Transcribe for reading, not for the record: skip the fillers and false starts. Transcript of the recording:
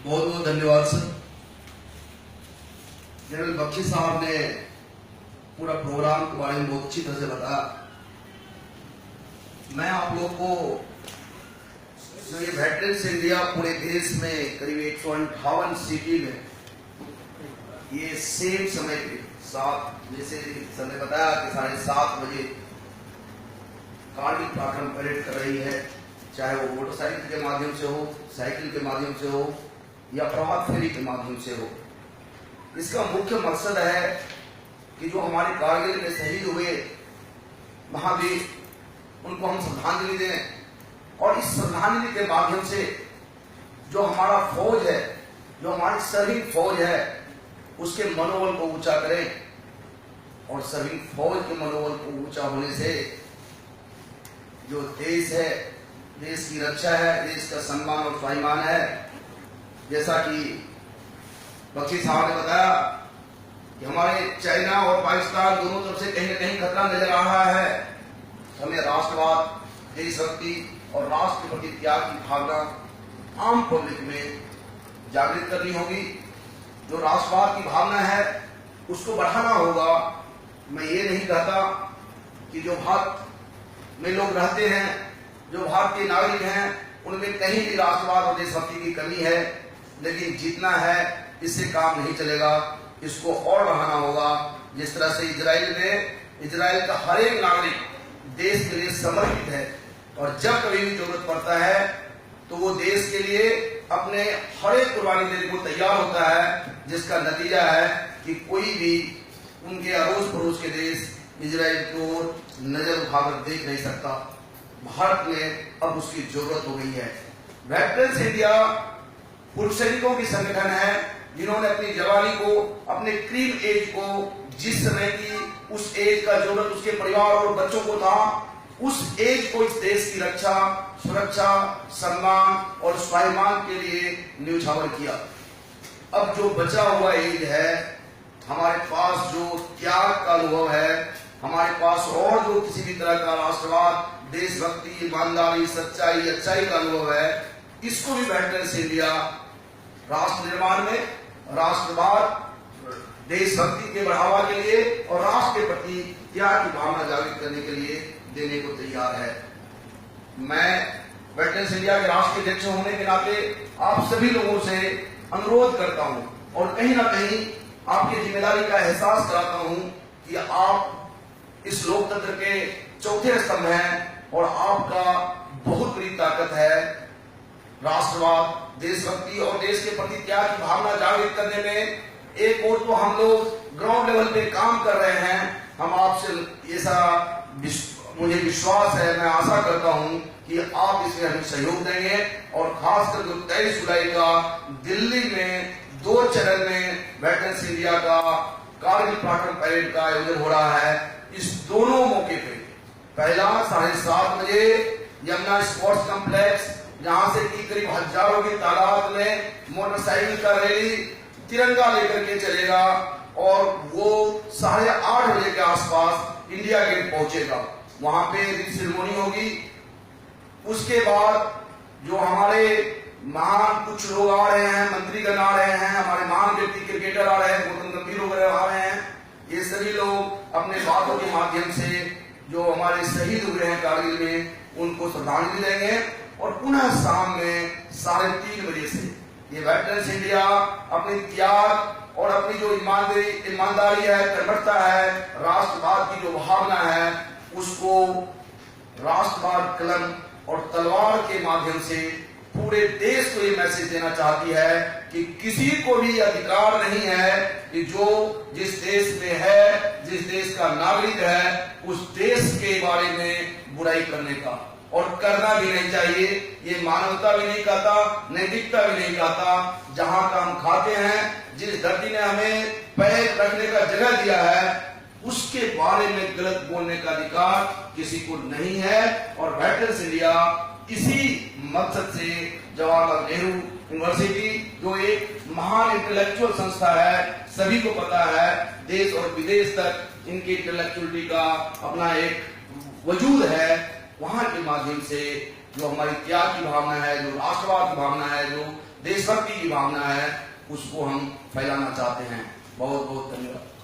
बहुत बहुत धन्यवाद सर। जनरल बख्शी साहब ने पूरा प्रोग्राम के बारे में बहुत अच्छी तरह से बताया। मैं आप लोग को जो ये वेटरन्स इंडिया पूरे देश में करीब 158 सिटी में ये सेम समय पे 7 जैसे सर ने बताया कि 7:30 बजे कारगिल पराक्रम परेड कर रही है, चाहे वो मोटरसाइकिल के माध्यम से हो, साइकिल के माध्यम से हो या प्रभात फेरी के माध्यम से हो। इसका मुख्य मकसद है कि जो हमारे कारगिल में शहीद हुए महावीर उनको हम श्रद्धांजलि दें और इस श्रद्धांजलि के माध्यम से जो हमारा फौज है, जो हमारी सर्विंग फौज है, उसके मनोबल को ऊंचा करें। और सर्विंग फौज के मनोबल को ऊंचा होने से जो देश है, देश की रक्षा है, देश का सम्मान और स्वाभिमान है। जैसा कि बख्शी साहब ने बताया कि हमारे चाइना और पाकिस्तान दोनों तरफ से कहीं न कहीं खतरा नजर आ रहा है। हमें राष्ट्रवाद, देशभक्ति और राष्ट्र के प्रति त्याग की भावना आम पब्लिक में जागृत करनी होगी। जो राष्ट्रवाद की भावना है उसको बढ़ाना होगा। मैं ये नहीं कहता कि जो भारत में लोग रहते हैं, जो भारतीय नागरिक हैं, उनमें कहीं भी राष्ट्रवाद और देशभक्ति की कमी है, लेकिन जितना है इससे काम नहीं चलेगा, इसको और बढ़ाना होगा। जिस तरह से इजराइल का हर एक नागरिक देश के लिए समर्पित है और जब कभी भी जरूरत पड़ता है तो वो देश के लिए अपने हर एक कुर्बानी देने को तैयार होता है, जिसका नतीजा है कि कोई भी उनके अड़ोस पड़ोस के देश इजराइल को नजर उठाकर देख नहीं सकता। भारत में अब उसकी जरूरत हो गई है। वेटरन्स इंडिया पूर्व सैनिकों की संगठन है जिन्होंने अपनी जवानी को, अपने क्रीम एज को, जिस समय की उस एज का जरूरत उसके परिवार और बच्चों को था, उस एज को इस देश की रक्षा, सुरक्षा, सम्मान और स्वाभिमान के लिए न्यौछावर किया। अब जो बचा हुआ एज है, हमारे पास जो त्याग का अनुभव है, हमारे पास और जो किसी भी तरह का राष्ट्रवाद, देशभक्ति, ईमानदारी, सच्चाई, अच्छाई का अनुभव है, इसको भी वेटरन्स इंडिया राष्ट्र निर्माण में, राष्ट्रवाद, देशभक्ति के बढ़ावा के लिए और राष्ट्र के प्रति त्याग की भावना जागृत करने के लिए देने को तैयार है। मैं वेटरन्स इंडिया के राष्ट्रीय अध्यक्ष होने के नाते आप सभी लोगों से अनुरोध करता हूं और कहीं ना कहीं आपकी जिम्मेदारी का एहसास कराता हूं कि आप इस लोकतंत्र के चौथे स्तंभ हैं और आपका बहुत बड़ी ताकत है राष्ट्रवाद, देशभक्ति और देश के प्रति त्याग की भावना जागृत करने में। एक और तो हम लोग ग्राउंड लेवल पे काम कर रहे हैं। हम आपसे ऐसा मुझे विश्वास है, मैं आशा करता हूं कि आप इसमें हमें सहयोग देंगे और खासकर जो 23 जुलाई का दिल्ली में 2 चरण में वेटरन्स इंडिया का कारगिल पराक्रम परेड का आयोजन हो रहा है, इस दोनों मौके पे पहला 7:30 बजे यमुना स्पोर्ट्स कॉम्प्लेक्स, जहां से कि करीब हजारों की तादाद में मोटरसाइकिल का रैली तिरंगा लेकर के चलेगा और वो 8:30 बजे के आसपास इंडिया गेट पहुंचेगा। वहां पे रिंग सेरेमनी होगी। उसके बाद जो हमारे महान कुछ लोग आ रहे हैं, मंत्रीगण आ रहे हैं, हमारे महान व्यक्ति क्रिकेटर आ रहे हैं, गौतम गंभीर वगैरह आ रहे हैं, ये सभी लोग अपने बातों के माध्यम से जो हमारे शहीद हुए हैं कारगिल में उनको श्रद्धांजलि देंगे और पुनः शाम में 3:30 बजे से ये वेटरन्स इंडिया अपने त्याग और अपनी जो ईमानदारी है, कर्मठता है, राष्ट्रवाद की जो भावना है, उसको राष्ट्रवाद कलम और तलवार के माध्यम से पूरे देश को ये मैसेज देना चाहती है कि किसी को भी अधिकार नहीं है कि जो जिस देश में है, जिस देश का नागरिक है, उस देश के बारे में बुराई करने का, और करना भी नहीं चाहिए। ये मानवता भी नहीं कहता, नैतिकता भी नहीं कहता। जहां का हम खाते हैं, जिस धरती ने हमें पैर रखने का जगह दिया है, उसके बारे में गलत बोलने का अधिकार किसी को नहीं है। और वेटरन्स इंडिया इसी मकसद से जवाहरलाल नेहरू यूनिवर्सिटी, जो एक महान इंटेलेक्चुअल संस्था है, सभी को पता है, देश और विदेश तक इनकी इंटेलेक्चुअलिटी का अपना एक वजूद है। वहां के माध्यम से जो हमारी त्याग की भावना है, जो राष्ट्रवाद की भावना है, जो देशभक्ति की भावना है, उसको हम फैलाना चाहते हैं। बहुत बहुत धन्यवाद।